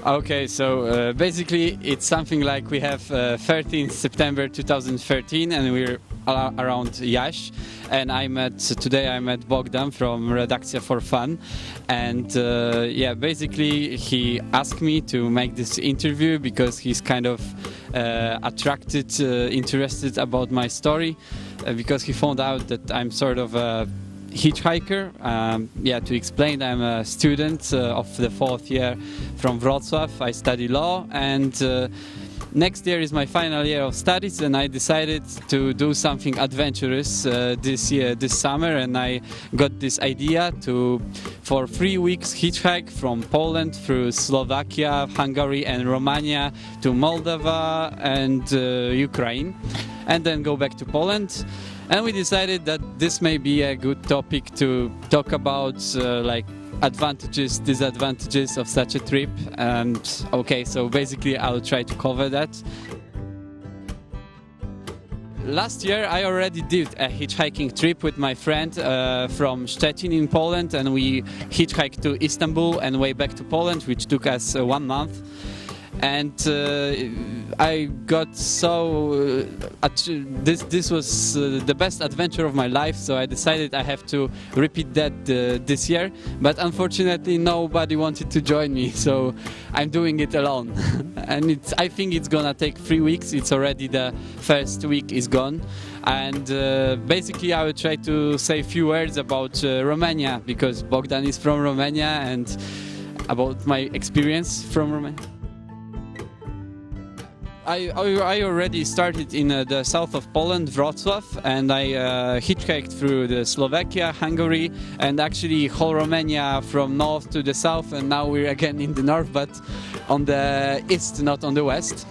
Okay, so basically it's something like we have 13th September 2013 and we're around Yash, and today I met Bogdan from Redakcja for Fun, and yeah, basically he asked me to make this interview because he's kind of interested about my story, because he found out that I'm sort of a hitchhiker. Yeah, to explain, I'm a student of the 4th year from Wrocław. I study law, and next year is my final year of studies, and I decided to do something adventurous this summer, and I got this idea for 3 weeks hitchhike from Poland through Slovakia, Hungary and Romania to Moldova and Ukraine, and then go back to Poland. And we decided that this may be a good topic to talk about, like advantages, disadvantages of such a trip. And okay, so basically I'll try to cover that. Last year I already did a hitchhiking trip with my friend from Szczecin in Poland, and we hitchhiked to Istanbul and way back to Poland, which took us 1 month. And I got so this was the best adventure of my life, so I decided I have to repeat that this year. But unfortunately nobody wanted to join me, so I'm doing it alone. And I think it's gonna take 3 weeks. It's already the first week is gone, and basically I will try to say a few words about Romania, because Bogdan is from Romania, and about my experience from Romania. I already started in the south of Poland, Wrocław, and I hitchhiked through the Slovakia, Hungary, and actually whole Romania from north to the south, and now we're again in the north, but on the east, not on the west.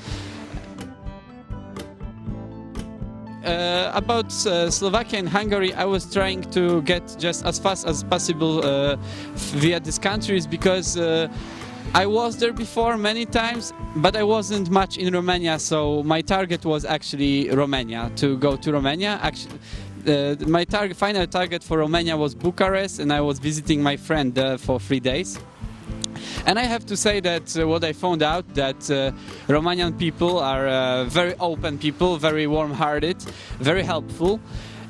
About Slovakia and Hungary, I was trying to get just as fast as possible via these countries, because I was there before many times, but I wasn't much in Romania, so my target was actually Romania, to go to Romania. Actually, my final target for Romania was Bucharest, and I was visiting my friend for 3 days. And I have to say that what I found out, that Romanian people are very open people, very warm-hearted, very helpful.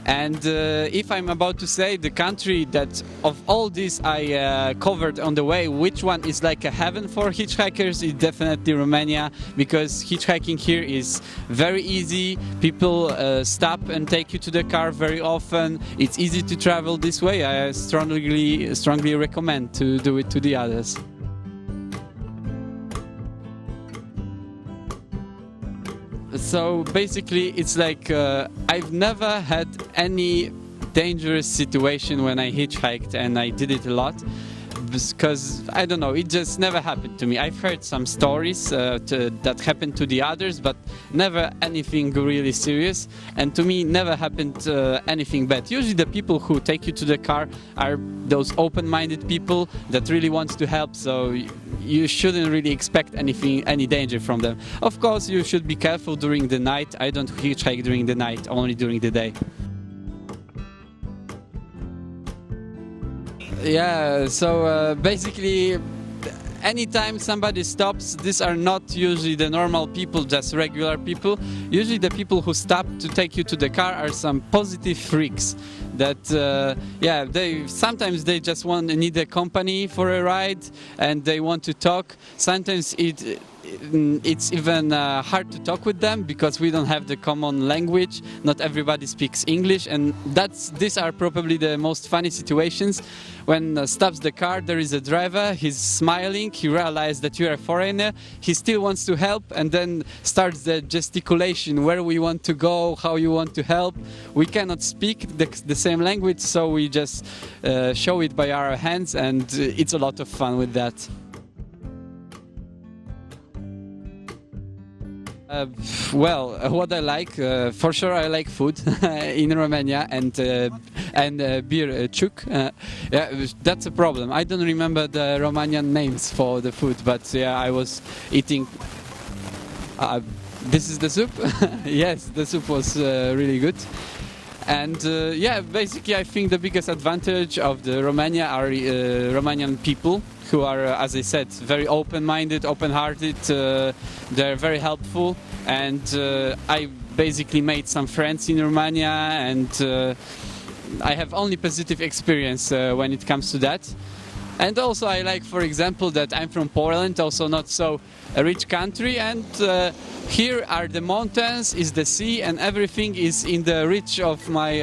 And if I'm about to say the country that of all these I covered on the way, which one is like a heaven for hitchhikers, is definitely Romania, because hitchhiking here is very easy. People stop and take you to the car very often. It's easy to travel this way. I strongly recommend to do it to the others. So basically it's like I've never had any dangerous situation when I hitchhiked, and I did it a lot, because I don't know, it just never happened to me. I've heard some stories that happened to the others, but never anything really serious, and to me never happened anything bad. Usually the people who take you to the car are those open-minded people that really want to help, so you shouldn't really expect any danger from them. Of course you should be careful during the night. I don't hitchhike during the night, only during the day. Yeah, so basically anytime somebody stops, these are not usually the normal people, just regular people. Usually the people who stop to take you to the car are some positive freaks that yeah, sometimes they just need a company for a ride, and they want to talk. Sometimes it's even hard to talk with them because we don't have the common language. Not everybody speaks English, and these are probably the most funny situations. When stops the car, there is a driver, he's smiling, he realizes that you're a foreigner, he still wants to help, and then starts the gesticulation, where we want to go, how you want to help. We cannot speak the same language, so we just show it by our hands, and it's a lot of fun with that. Well, what I like, for sure I like food in Romania, and beer chuk. Yeah, that's a problem. I don't remember the Romanian names for the food, but yeah, I was eating. This is the soup. Yes, the soup was really good. And yeah, basically I think the biggest advantage of the Romania are Romanian people who are, as I said, very open-minded, open-hearted, they're very helpful, and I basically made some friends in Romania, and I have only positive experience when it comes to that. And also I like, for example, that I'm from Poland, also not so a rich country, and here are the mountains, is the sea, and everything is in the reach of my,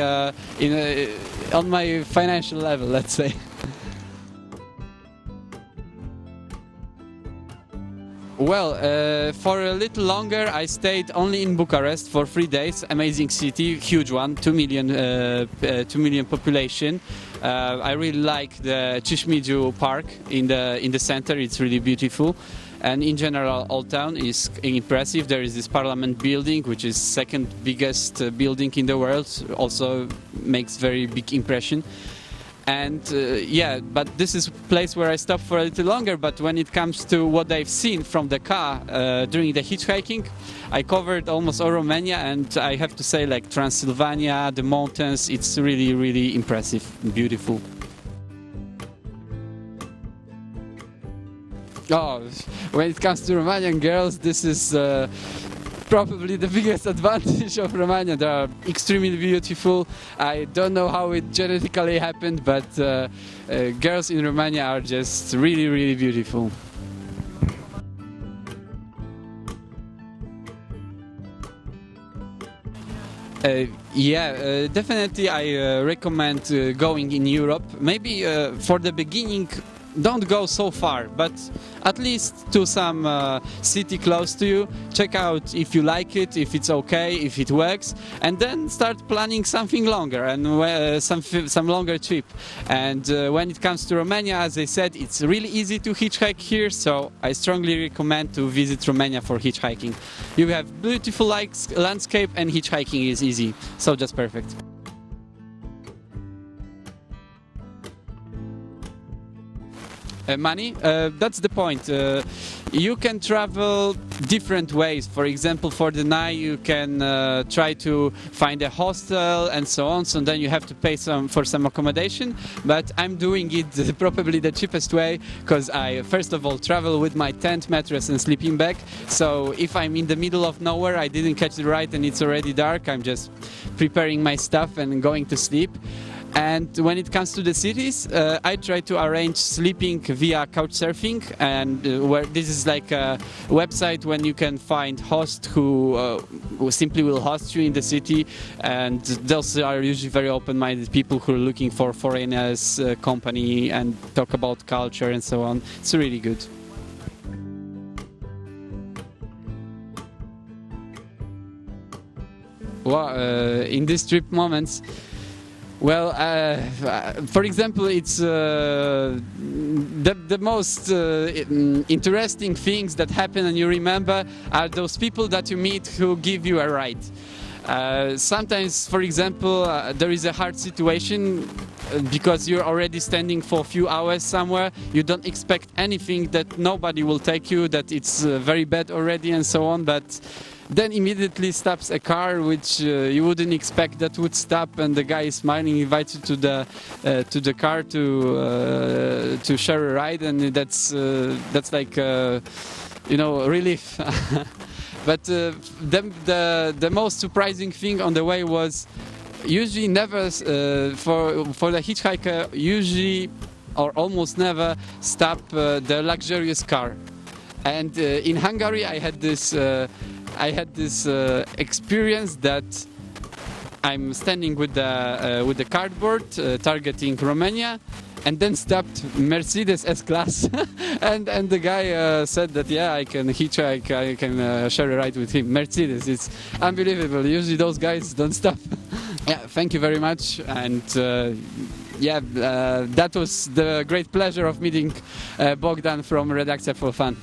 on my financial level, let's say. Well, for a little longer I stayed only in Bucharest for 3 days. Amazing city, huge one, 2 million population. I really like the Cismigiu Park in the center. It's really beautiful, and in general, Old Town is impressive. There is this Parliament building, which is second biggest building in the world. Also makes very big impression. And yeah, but this is a place where I stopped for a little longer. But when it comes to what I've seen from the car during the hitchhiking, I covered almost all Romania, and I have to say, like Transylvania, the mountains, it's really, really impressive, beautiful. Oh, when it comes to Romanian girls, this is probably the biggest advantage of Romania. They are extremely beautiful. I don't know how it genetically happened, but girls in Romania are just really, really beautiful. Yeah, definitely I recommend going in Europe. Maybe for the beginning, don't go so far, but at least to some city close to you. Check out if you like it, if it's okay, if it works, and then start planning something longer and some longer trip. And when it comes to Romania, as I said, it's really easy to hitchhike here, so I strongly recommend to visit Romania for hitchhiking. You have beautiful landscape, and hitchhiking is easy, so just perfect. Money, that's the point. You can travel different ways. For example, for the night you can try to find a hostel and so on, so then you have to pay for some accommodation, but I'm doing it probably the cheapest way, because I first of all travel with my tent, mattress and sleeping bag. So if I'm in the middle of nowhere, I didn't catch the ride and it's already dark, I'm just preparing my stuff and going to sleep. And when it comes to the cities, I try to arrange sleeping via couchsurfing, and where this is like a website when you can find hosts who simply will host you in the city, and those are usually very open-minded people who are looking for foreigners, company, and talk about culture and so on. It's really good. Well, in these trip moments, well, for example, it's the most interesting things that happen and you remember are those people that you meet who give you a ride. Sometimes, for example, there is a hard situation because you're already standing for a few hours somewhere, you don't expect anything, that nobody will take you, that it's very bad already and so on, but then immediately stops a car which you wouldn't expect that would stop, and the guy is smiling, invites you to the car to share a ride, and that's like you know, relief. But the most surprising thing on the way was usually never for the hitchhiker, usually or almost never stop the luxurious car. And in Hungary I had this experience that I'm standing with the cardboard targeting Romania, and then stopped Mercedes S-Class and the guy said that yeah, I can hitchhike, I can share a ride with him. Mercedes, it's unbelievable. Usually those guys don't stop. Yeah, thank you very much, and yeah, that was the great pleasure of meeting Bogdan from Redakcja for Fun.